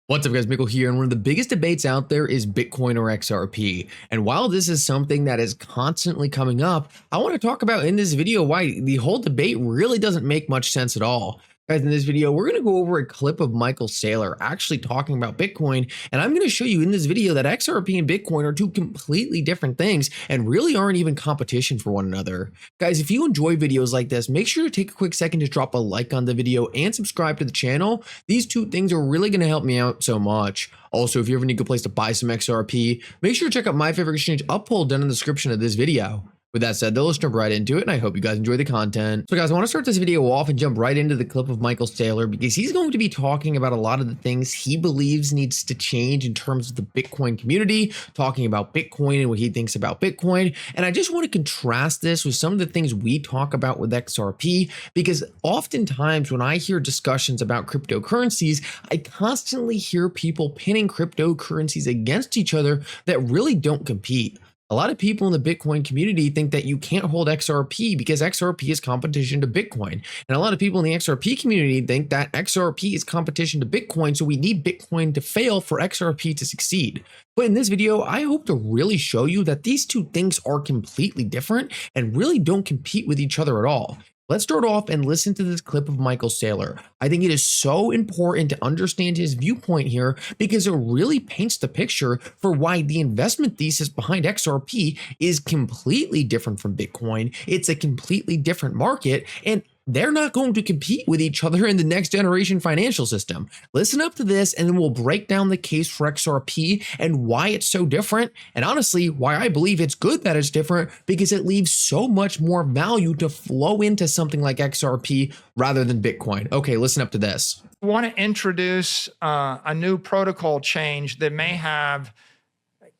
What's up guys, Mickle here, and one of the biggest debates out there is Bitcoin or XRP. And while this is something that is constantly coming up, I want to talk about in this video why the whole debate really doesn't make much sense at all. Guys, in this video, we're going to go over a clip of Michael Saylor actually talking about Bitcoin, and I'm going to show you in this video that XRP and Bitcoin are two completely different things and really aren't even competition for one another. Guys, if you enjoy videos like this, make sure to take a quick second to drop a like on the video and subscribe to the channel. These two things are really going to help me out so much. Also, if you ever need a good place to buy some XRP, make sure to check out my favorite exchange Uphold down in the description of this video. With that said, though, let's jump right into it, and I hope you guys enjoy the content. So guys, I want to start this video off and jump right into the clip of Michael Saylor because he's going to be talking about a lot of the things he believes needs to change in terms of the Bitcoin community, talking about Bitcoin and what he thinks about Bitcoin. And I just want to contrast this with some of the things we talk about with XRP, because oftentimes when I hear discussions about cryptocurrencies, I constantly hear people pinning cryptocurrencies against each other that really don't compete. A lot of people in the Bitcoin community think that you can't hold XRP because XRP is competition to Bitcoin. And a lot of people in the XRP community think that XRP is competition to Bitcoin, so we need Bitcoin to fail for XRP to succeed. But in this video, I hope to really show you that these two things are completely different and really don't compete with each other at all. Let's start off and listen to this clip of Michael Saylor. I think it is so important to understand his viewpoint here because it really paints the picture for why the investment thesis behind XRP is completely different from Bitcoin. It's a completely different market, and they're not going to compete with each other in the next generation financial system. Listen up to this, and then we'll break down the case for XRP and why it's so different, and honestly, why I believe it's good that it's different, because it leaves so much more value to flow into something like XRP rather than Bitcoin. Okay, listen up to this. I want to introduce a new protocol change that may have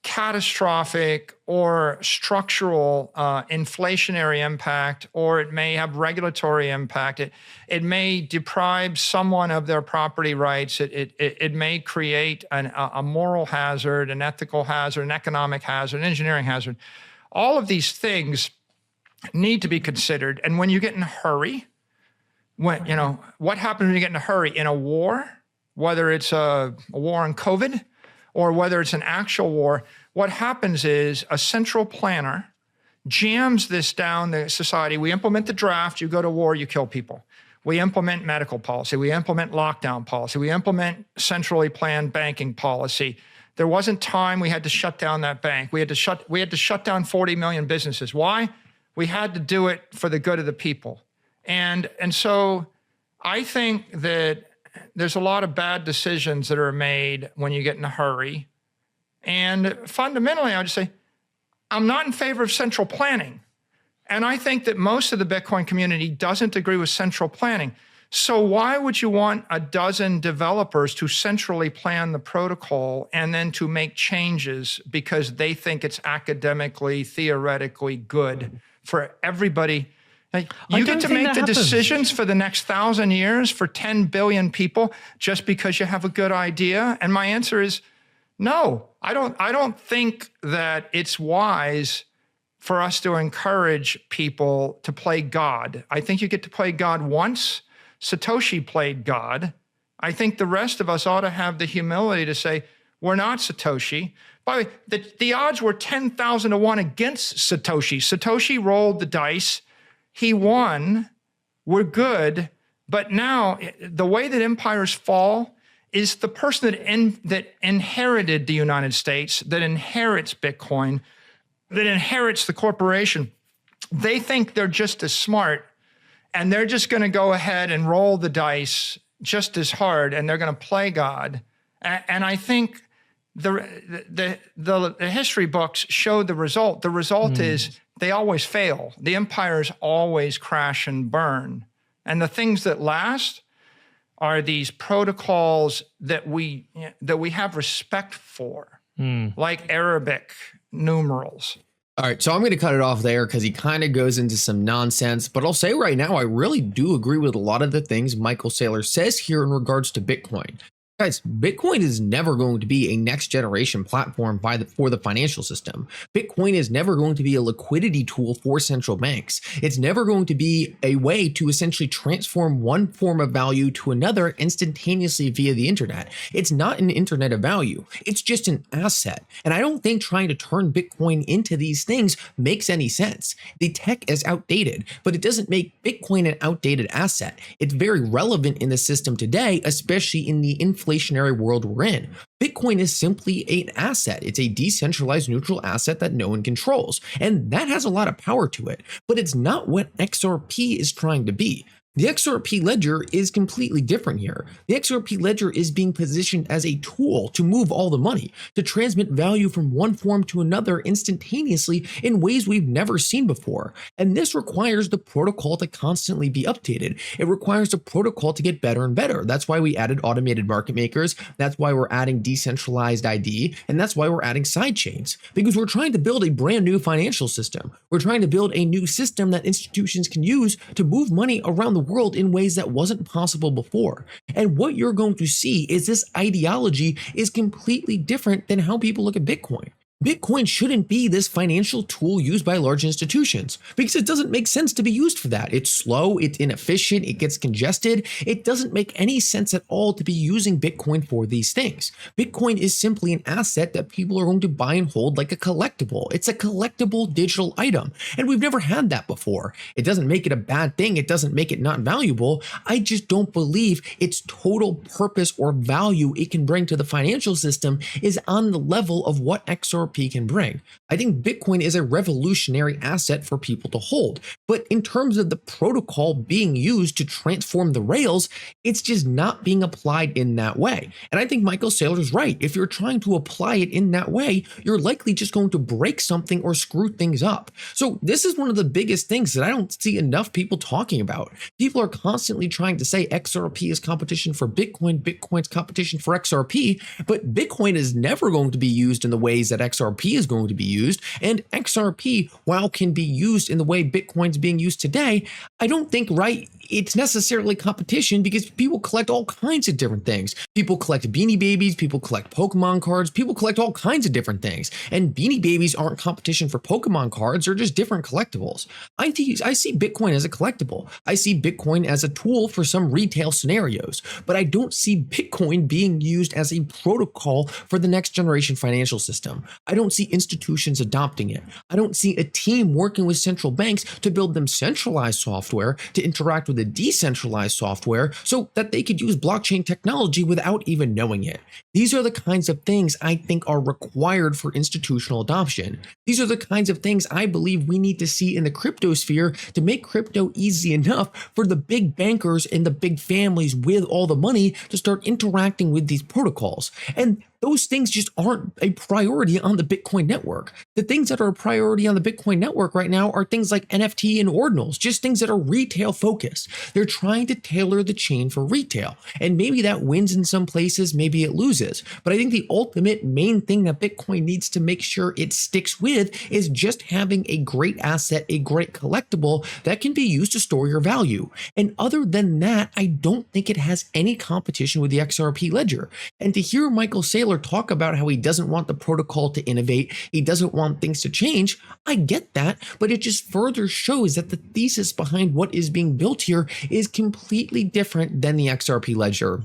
catastrophic or structural inflationary impact, or it may have regulatory impact. It may deprive someone of their property rights. It may create a moral hazard, an ethical hazard, an economic hazard, an engineering hazard. All of these things need to be considered. And when you get in a hurry, what happens when you get in a hurry? In a war, whether it's a war on COVID, or whether it's an actual war, what happens is a central planner jams this down the society. We implement the draft, you go to war, you kill people. We implement medical policy, we implement lockdown policy, we implement centrally planned banking policy. There wasn't time, we had to shut down that bank. We had to shut down 40 million businesses. Why? We had to do it for the good of the people. And so I think that there's a lot of bad decisions that are made when you get in a hurry. And fundamentally, I would say, I'm not in favor of central planning. And I think that most of the Bitcoin community doesn't agree with central planning. So why would you want a dozen developers to centrally plan the protocol and then to make changes because they think it's academically, theoretically good for everybody? Like, you get to make the decisions for the next 1,000 years for 10 billion people just because you have a good idea? And my answer is no. I don't think that it's wise for us to encourage people to play God. I think you get to play God once. Satoshi played God. I think the rest of us ought to have the humility to say, we're not Satoshi. By the way, the odds were 10,000 to 1 against Satoshi. Satoshi rolled the dice. He won, we're good, but now the way that empires fall is the person that inherited the United States, that inherits Bitcoin, that inherits the corporation. They think they're just as smart, and they're just going to go ahead and roll the dice just as hard, and they're going to play God. And I think the history books show the result. The result is they always fail. The empires always crash and burn. And the things that last are these protocols that we have respect for, like Arabic numerals. All right, so I'm going to cut it off there because he kind of goes into some nonsense, but I'll say right now, I really do agree with a lot of the things Michael Saylor says here in regards to Bitcoin. Guys, Bitcoin is never going to be a next generation platform for the financial system. Bitcoin is never going to be a liquidity tool for central banks. It's never going to be a way to essentially transform one form of value to another instantaneously via the internet. It's not an internet of value. It's just an asset. And I don't think trying to turn Bitcoin into these things makes any sense. The tech is outdated, but it doesn't make Bitcoin an outdated asset. It's very relevant in the system today, especially in the inflationary world we're in. Bitcoin is simply an asset. It's a decentralized neutral asset that no one controls. And that has a lot of power to it, but it's not what XRP is trying to be. The XRP ledger is completely different here. The XRP ledger is being positioned as a tool to move all the money, to transmit value from one form to another instantaneously in ways we've never seen before. And this requires the protocol to constantly be updated. It requires the protocol to get better and better. That's why we added automated market makers. That's why we're adding decentralized ID. And that's why we're adding sidechains, because we're trying to build a brand new financial system. We're trying to build a new system that institutions can use to move money around the world in ways that wasn't possible before. And what you're going to see is this ideology is completely different than how people look at Bitcoin. Bitcoin shouldn't be this financial tool used by large institutions because it doesn't make sense to be used for that. It's slow, it's inefficient, it gets congested. It doesn't make any sense at all to be using Bitcoin for these things. Bitcoin is simply an asset that people are going to buy and hold like a collectible. It's a collectible digital item, and we've never had that before. It doesn't make it a bad thing. It doesn't make it not valuable. I just don't believe its total purpose or value it can bring to the financial system is on the level of what XRP can bring. I think Bitcoin is a revolutionary asset for people to hold, but in terms of the protocol being used to transform the rails, it's just not being applied in that way. And I think Michael Saylor is right. If you're trying to apply it in that way, you're likely just going to break something or screw things up. So this is one of the biggest things that I don't see enough people talking about. People are constantly trying to say XRP is competition for Bitcoin, Bitcoin's competition for XRP, but Bitcoin is never going to be used in the ways that XRP is going to be used. And XRP, while can be used in the way Bitcoin's being used today, I don't think, right, it's necessarily competition because people collect all kinds of different things. People collect Beanie Babies, people collect Pokemon cards, people collect all kinds of different things. And Beanie Babies aren't competition for Pokemon cards, they're just different collectibles. I see Bitcoin as a collectible. I see Bitcoin as a tool for some retail scenarios, but I don't see Bitcoin being used as a protocol for the next generation financial system. I don't see institutions adopting it. I don't see a team working with central banks to build them centralized software to interact with a decentralized software so that they could use blockchain technology without even knowing it. These are the kinds of things I think are required for institutional adoption. These are the kinds of things I believe we need to see in the crypto sphere to make crypto easy enough for the big bankers and the big families with all the money to start interacting with these protocols. And those things just aren't a priority on the Bitcoin network. The things that are a priority on the Bitcoin network right now are things like NFT and ordinals, just things that are retail focused. They're trying to tailor the chain for retail. And maybe that wins in some places, maybe it loses. But I think the ultimate main thing that Bitcoin needs to make sure it sticks with is just having a great asset, a great collectible that can be used to store your value. And other than that, I don't think it has any competition with the XRP ledger. And to hear Michael Saylor talk about how he doesn't want the protocol to innovate, he doesn't want things to change, I get that, but it just further shows that the thesis behind what is being built here is completely different than the XRP ledger.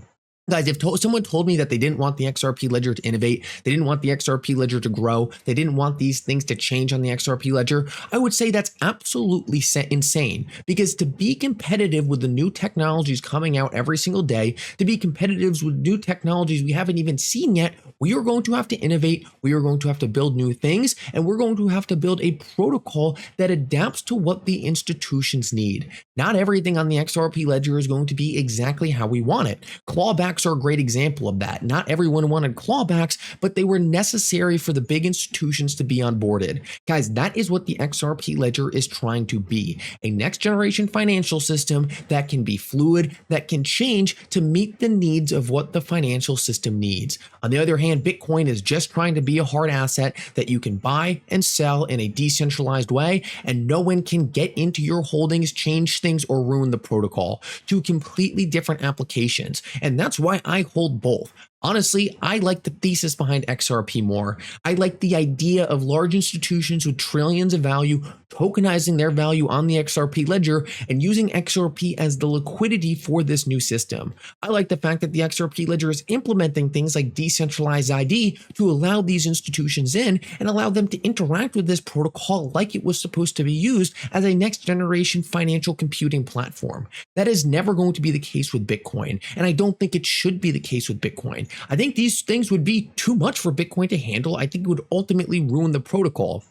Guys, if someone told me that they didn't want the XRP ledger to innovate, they didn't want the XRP ledger to grow, they didn't want these things to change on the XRP ledger, I would say that's absolutely insane. Because to be competitive with the new technologies coming out every single day, to be competitive with new technologies we haven't even seen yet, we are going to have to innovate, we are going to have to build new things, and we're going to have to build a protocol that adapts to what the institutions need. Not everything on the XRP ledger is going to be exactly how we want it. Clawbacks are a great example of that. Not everyone wanted clawbacks, but they were necessary for the big institutions to be onboarded. Guys, that is what the XRP ledger is trying to be. A next generation financial system that can be fluid, that can change to meet the needs of what the financial system needs. On the other hand, Bitcoin is just trying to be a hard asset that you can buy and sell in a decentralized way, and no one can get into your holdings, change things, or ruin the protocol. Two completely different applications. And that's why I hold both. Honestly, I like the thesis behind XRP more. I like the idea of large institutions with trillions of value tokenizing their value on the XRP ledger and using XRP as the liquidity for this new system. I like the fact that the XRP ledger is implementing things like decentralized ID to allow these institutions in and allow them to interact with this protocol like it was supposed to be used as a next generation financial computing platform. That is never going to be the case with Bitcoin, and I don't think it should be the case with Bitcoin. I think these things would be too much for Bitcoin to handle. I think it would ultimately ruin the protocol.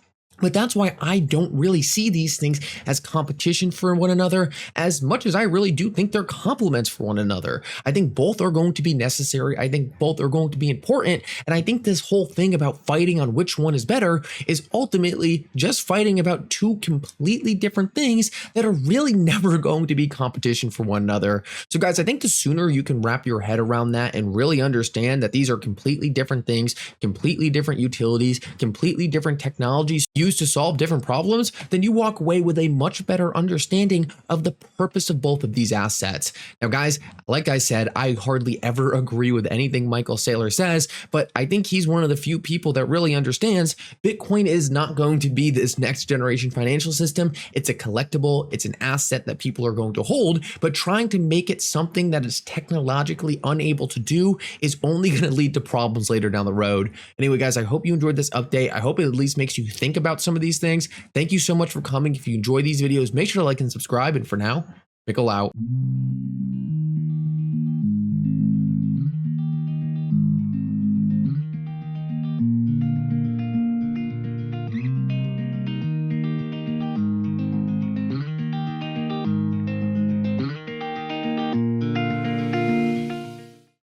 But that's why I don't really see these things as competition for one another, as much as I really do think they're complements for one another. I think both are going to be necessary. I think both are going to be important. And I think this whole thing about fighting on which one is better is ultimately just fighting about two completely different things that are really never going to be competition for one another. So guys, I think the sooner you can wrap your head around that and really understand that these are completely different things, completely different utilities, completely different technologies used to solve different problems, then you walk away with a much better understanding of the purpose of both of these assets. Now, guys, like I said, I hardly ever agree with anything Michael Saylor says, but I think he's one of the few people that really understands Bitcoin is not going to be this next generation financial system. It's a collectible, it's an asset that people are going to hold, but trying to make it something that is technologically unable to do is only going to lead to problems later down the road. Anyway, guys, I hope you enjoyed this update. I hope it at least makes you think about some of these things. Thank you so much for coming. If you enjoy these videos, make sure to like and subscribe. And for now, Mickle out.